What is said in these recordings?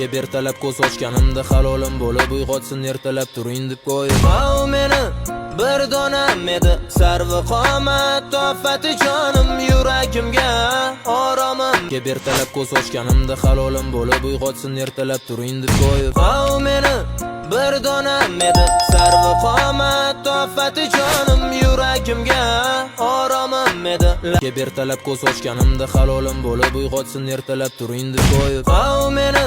Ertalab ko'z ochganimda halolim bo'lib uyg'otsin ertalab turing deb qo'yib meni bir donam edi sarvi qomat tofati jonim yuragimga oromim ertalab ko'z ochganimda halolim bo'lib uyg'otsin ertalab turing deb qo'yib meni bir donam edi sarvi qomat tofati jonim yuragimga oromim edi ertalab ko'z ochganimda halolim bo'lib uyg'otsin ertalab turing deb qo'yib meni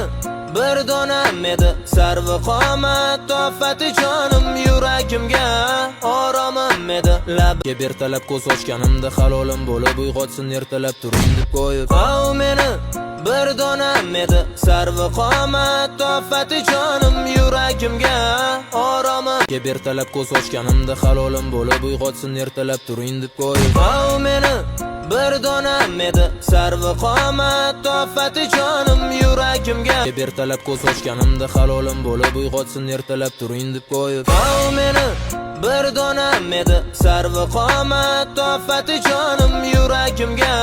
bir donam edi sarvi qomat tofati jonim yuragimga oromim edi ertalab ko'z ochganimda halolim bo'lib uyg'otsin ertalab turing deb qo'yib meni bir donam edi sarvi qomat tofati jonim yuragimga oromim ertalab ko'z ochganimda halolim bo'lib uyg'otsin ertalab turing deb qo'yib meni bir donam edi sarvi qomat tofati jonim yuragimga ertalab ko'z ochganimda halolim bo'lib uyg'otsin ertalab turing deb qo'yib meni bir donam edi sarvi qomat tofati jonim yuragimga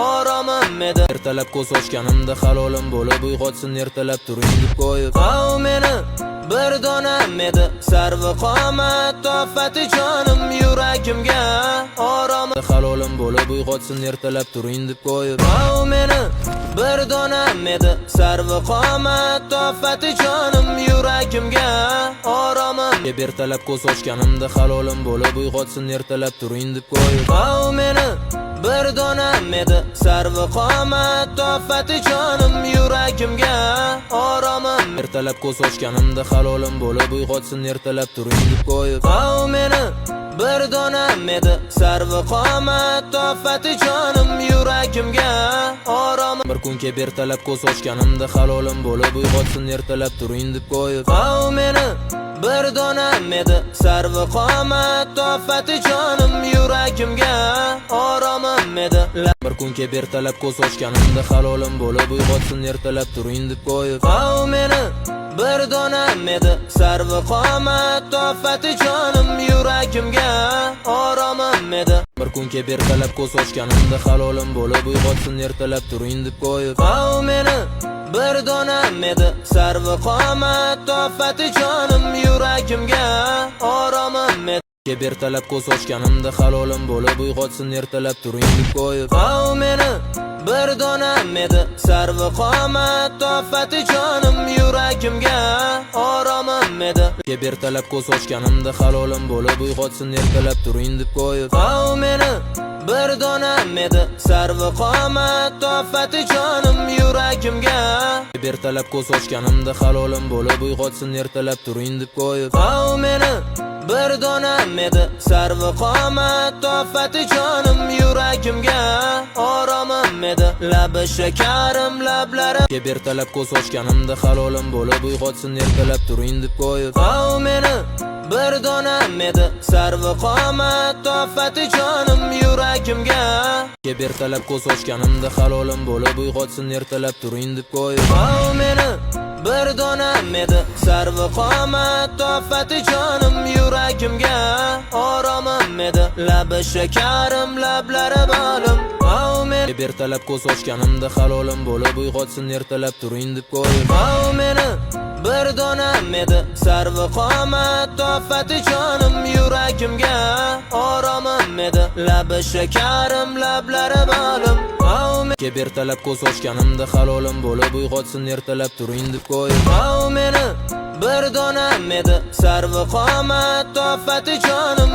oromim edi ertalab ko'z ochganimda halolim bo'lib uyg'otsin ertalab turing deb qo'yib meni bir donam edi sarvi qomat tofati jonim yuragimga oromim halolim bo'lib uyg'otsin ertalab turing deb qo'yib meni bir donam edi sarvi qomat tofati jonim yuragimga oromim ertalab ko'z ochganimda halolim bo'lib uyg'otsin ertalab turing deb qo'yib meni bir donam edi sarvi qomat tofati jonim yuragimga oromim ertalab ko'z ochganimda halolim bo'lib uyg'otsin ertalab turing deb qo'yib meni bir donam edi sarvi qomat tofati jonim yuragimga oromim bir kun kelib ertalab ko'z ochganimda halolim bo'lib uyg'otsin ertalab turing deb qo'yib meni bir donam edi sarvi qomat tofati jonim yuragimga oromim edi bir kun kelib ertalab ko'z ochganimda halolim bo'lib uyg'otsin ertalab turing deb qo'yib meni bir donam edi sarvi qomat tofati jonim yuragimga oromim edi bir kun kelib ertalab ko'z ochganimda halolim bo'lib uyg'otsin ertalab turing deb qo'yib meni bir donam edi sarvi qomat tofati jonim yuragimga oromim edi ertalab ko'z ochganimda halolim bo'lib uyg'otsin ertalab turing deb qo'yib meni bir donam edi sarvi qomat tofati jonim yuragimga oromim edi ertalab ko'z ochganimda halolim bo'lib uyg'otsin ertalab turing deb qo'yib meni bir donam edi sarvi qomat tofati jonim yuragimga ertalab ko'z ochganimda halolim bo'lib uyg'otsin ertalab turing deb qo'yib meni bir donam edi sarvi qomat tofati jonim yuragimga oromim edi labi shakarim lablari ertalab ko'z ochganimda halolim bo'lib uyg'otsin ertalab turing deb qo'yib meni bir donam edi sarvi qomat tofati jonim yuragimga ertalab ko'z ochganimda halolim bo'lib uyg'otsin ertalab turing deb qo'yib meni bir donam edi sarvi qomat tofati jonim yuragimga oromim edi labi shakarim lablari bolim ertalab ko'z ochganimda halolim bo'lib uyg'otsin ertalab turing deb qo'yib meni bir donam edi sarvi qomat tofati jonim yuragimga oromim edi labi shakarim lablari bolim ertalab ko'z ochganimda halolim bo'lib uyg'otsin ertalab turing deb qo'yib meni bir donam edi sarvi qomat tofati jonim